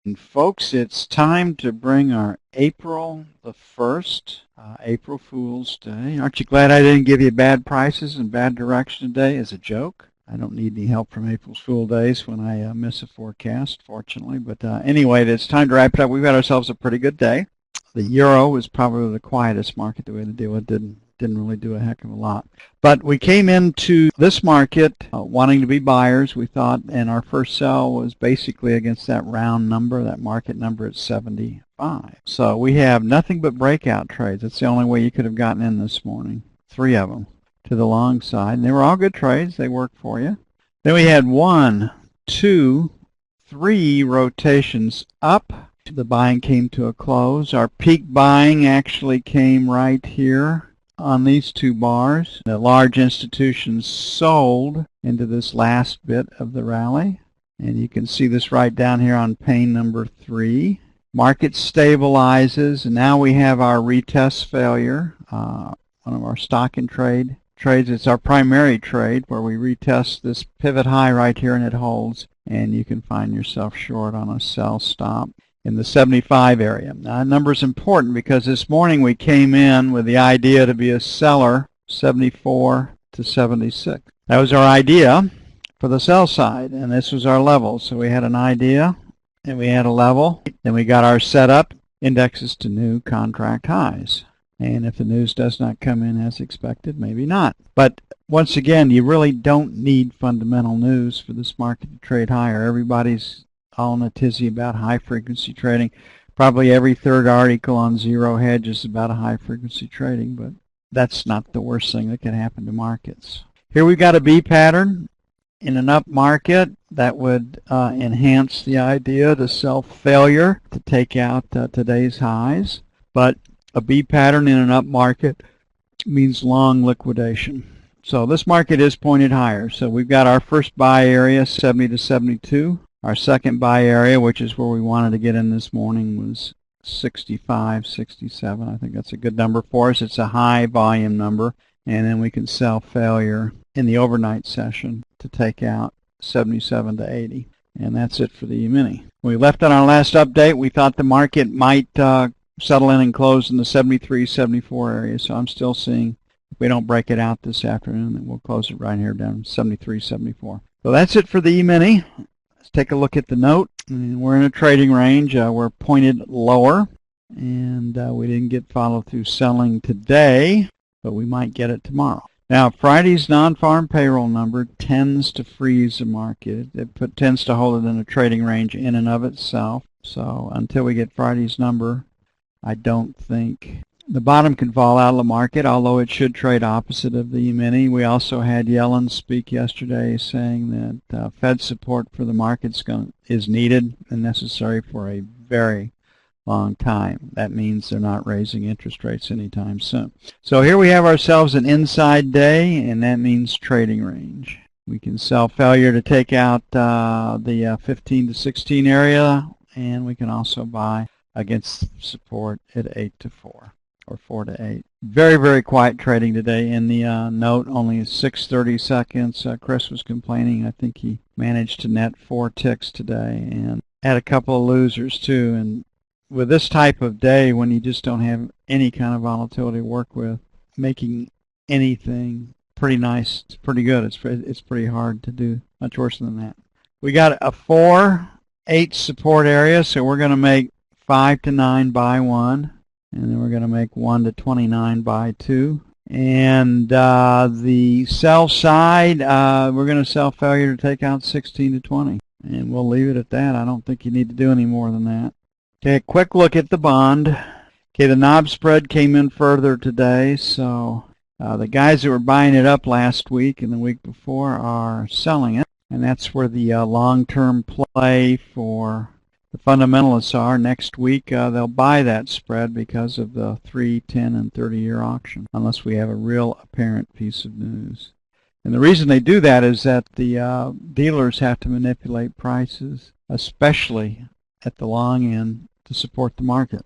And folks, it's time to bring our April the 1st, April Fool's Day. Aren't you glad I didn't give you bad prices and bad direction today as a joke? I don't need any help from April Fool's Days when I miss a forecast, fortunately. But anyway, it's time to wrap it up. We've got ourselves a pretty good day. The euro was probably the quietest market that we had to deal with. Didn't really do a heck of a lot. But we came into this market wanting to be buyers, we thought, and our first sell was basically against that round number, that market number at 75. So we have nothing but breakout trades. That's the only way you could have gotten in this morning. 3 of them to the long side. And they were all good trades. They worked for you. Then we had 1, 2, 3 rotations up. The buying came to a close. Our peak buying actually came right here on these 2 bars. The large institutions sold into this last bit of the rally. And you can see this right down here on pane number 3. Market stabilizes, and now we have our retest failure. One of our stock and trade trades. It's our primary trade where we retest this pivot high right here and it holds. And you can find yourself short on a sell stop in the 75 area. Now, that number is important because this morning we came in with the idea to be a seller, 74 to 76. That was our idea for the sell side, and this was our level. So we had an idea, and we had a level, then we got our setup, indexes to new contract highs. And if the news does not come in as expected, maybe not. But once again, you really don't need fundamental news for this market to trade higher. Everybody's all in a tizzy about high-frequency trading. Probably every third article on Zero Hedge is about a high-frequency trading, but that's not the worst thing that can happen to markets. Here we've got a B pattern in an up market that would enhance the idea to self-failure to take out today's highs. But a B pattern in an up market means long liquidation. So this market is pointed higher. So we've got our first buy area, 70 to 72. Our second buy area, which is where we wanted to get in this morning, was 65, 67. I think that's a good number for us. It's a high volume number. And then we can sell failure in the overnight session to take out 77 to 80. And that's it for the E-mini. We left on our last update. We thought the market might settle in and close in the 73, 74 area. So I'm still seeing, if we don't break it out this afternoon, then we'll close it right here down 73, 74. So that's it for the E-mini. Take a look at the note. And we're in a trading range. We're pointed lower, and we didn't get follow-through selling today, but we might get it tomorrow. Now, Friday's non-farm payroll number tends to freeze the market. It tends to hold it in a trading range in and of itself. So until we get Friday's number, I don't think the bottom can fall out of the market, although it should trade opposite of the E-mini. We also had Yellen speak yesterday saying that Fed support for the market is needed and necessary for a very long time. That means they're not raising interest rates anytime soon. So here we have ourselves an inside day, and that means trading range. We can sell failure to take out the 15 to 16 area, and we can also buy against support at 8 to 4. Or 4 to 8. Very, very quiet trading today. In the note, only 6:30 seconds. Chris was complaining. I think he managed to net 4 ticks today and had a couple of losers too. And with this type of day, when you just don't have any kind of volatility to work with, making anything pretty nice, it's pretty good. It's pretty hard to do much worse than that. We got a 4-8 support area, so we're going to make 5 to 9 buy 1. And then we're going to make 1 to 29 by 2. And the sell side, we're going to sell failure to take out 16 to 20. And we'll leave it at that. I don't think you need to do any more than that. Okay, a quick look at the bond. Okay, the knob spread came in further today. So the guys that were buying it up last week and the week before are selling it. And that's where the long-term play for the fundamentalists are. Next week they'll buy that spread because of the 3, 10, and 30-year auction, unless we have a real apparent piece of news. And the reason they do that is that the dealers have to manipulate prices, especially at the long end, to support the market.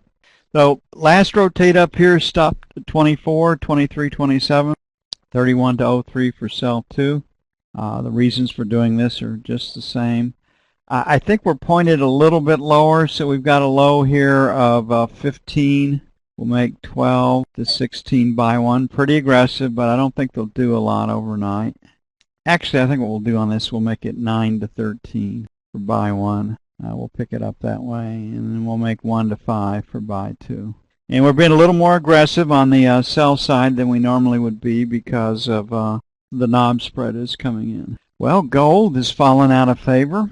So last rotate up here stopped at 24, 23, 27, 31 to 03 for sell 2. The reasons for doing this are just the same. I think we're pointed a little bit lower, so we've got a low here of 15. We'll make 12 to 16 buy one. Pretty aggressive, but I don't think they'll do a lot overnight. Actually, I think what we'll do on this, we'll make it 9 to 13 for buy one. We'll pick it up that way, and then we'll make 1 to 5 for buy two. And we're being a little more aggressive on the sell side than we normally would be because of the knob spread is coming in. Well, gold has fallen out of favor.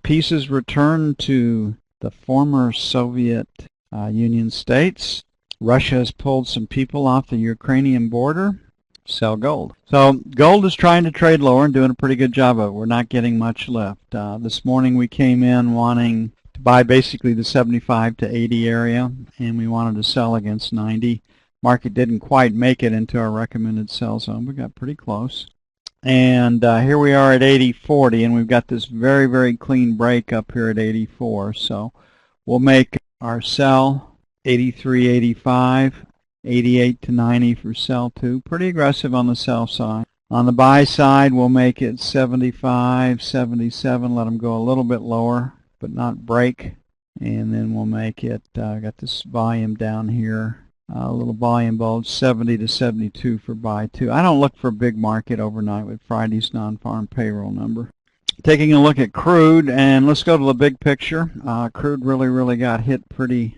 Pieces returned to the former Soviet Union states. Russia has pulled some people off the Ukrainian border. Sell gold. So gold is trying to trade lower and doing a pretty good job of it. We're not getting much lift. This morning we came in wanting to buy basically the 75 to 80 area, and we wanted to sell against 90. Market didn't quite make it into our recommended sell zone. We got pretty close. And here we are at 80.40, and we've got this very, very clean break up here at 84. So we'll make our sell 83.85, 88 to 90 for sell two. Pretty aggressive on the sell side. On the buy side, we'll make it 75, 77. Let them go a little bit lower, but not break. And then we'll make it, got this volume down here. A little volume bulge, 70 to 72 for buy two. I don't look for a big market overnight with Friday's non-farm payroll number. Taking a look at crude, and let's go to the big picture. Crude really got hit pretty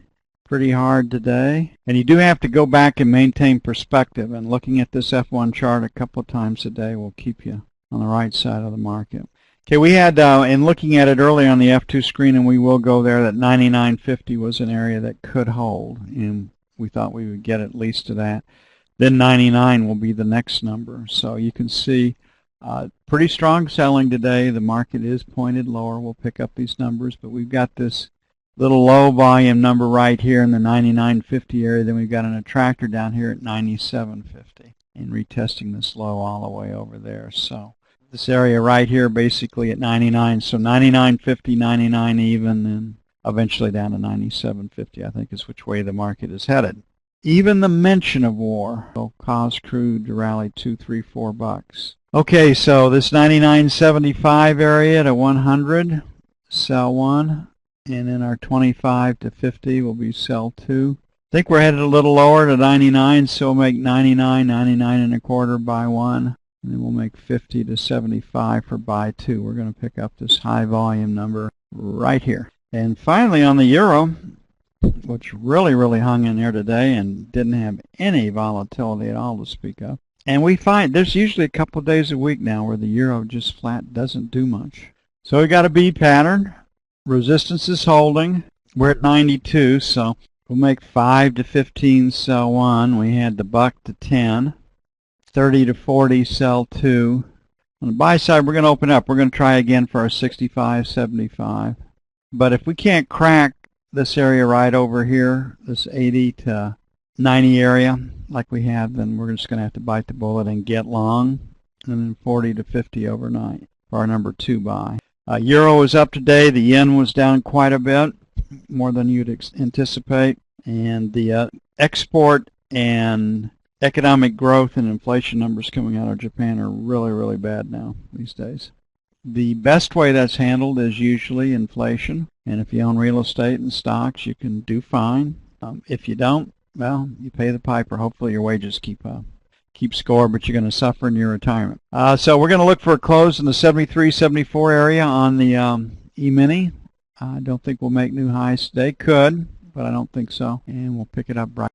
hard today. And you do have to go back and maintain perspective. And looking at this F1 chart a couple of times a day will keep you on the right side of the market. Okay, we had, in looking at it earlier on the F2 screen, and we will go there, that 99.50 was an area that could hold. And we thought we would get at least to that. Then 99 will be the next number. So you can see pretty strong selling today. The market is pointed lower. We'll pick up these numbers, but we've got this little low volume number right here in the 99.50 area. Then we've got an attractor down here at 97.50 and retesting this low all the way over there. So this area right here basically at 99. So 99.50, 99 even, and eventually down to 97.50, I think, is which way the market is headed. Even the mention of war will cause crude to rally $2, $3, $4. Okay, so this 99.75 area to 100, sell one, and then our 25 to 50 will be sell two. I think we're headed a little lower to 99, so we'll make 99, 99 and a quarter buy one, and then we'll make 50 to 75 for buy two. We're going to pick up this high volume number right here. And finally on the euro, which really hung in there today and didn't have any volatility at all to speak of. And we find there's usually a couple of days a week now where the euro just flat doesn't do much. So we got a B pattern. Resistance is holding. We're at 92, so we'll make 5 to 15 sell one. We had the buck to 10, 30 to 40 sell two. On the buy side, we're going to open up. We're going to try again for our 65, 75. But if we can't crack this area right over here, this 80 to 90 area, like we have, then we're just going to have to bite the bullet and get long, and then 40 to 50 overnight for our number two buy. Euro was up today. The yen was down quite a bit, more than you'd anticipate. And the export and economic growth and inflation numbers coming out of Japan are really bad now these days. The best way that's handled is usually inflation, and if you own real estate and stocks, you can do fine. If you don't, well, you pay the piper. Hopefully your wages keep score, but you're going to suffer in your retirement. So we're going to look for a close in the 73, 74 area on the E-mini. I don't think we'll make new highs today. Could, but I don't think so. And we'll pick it up right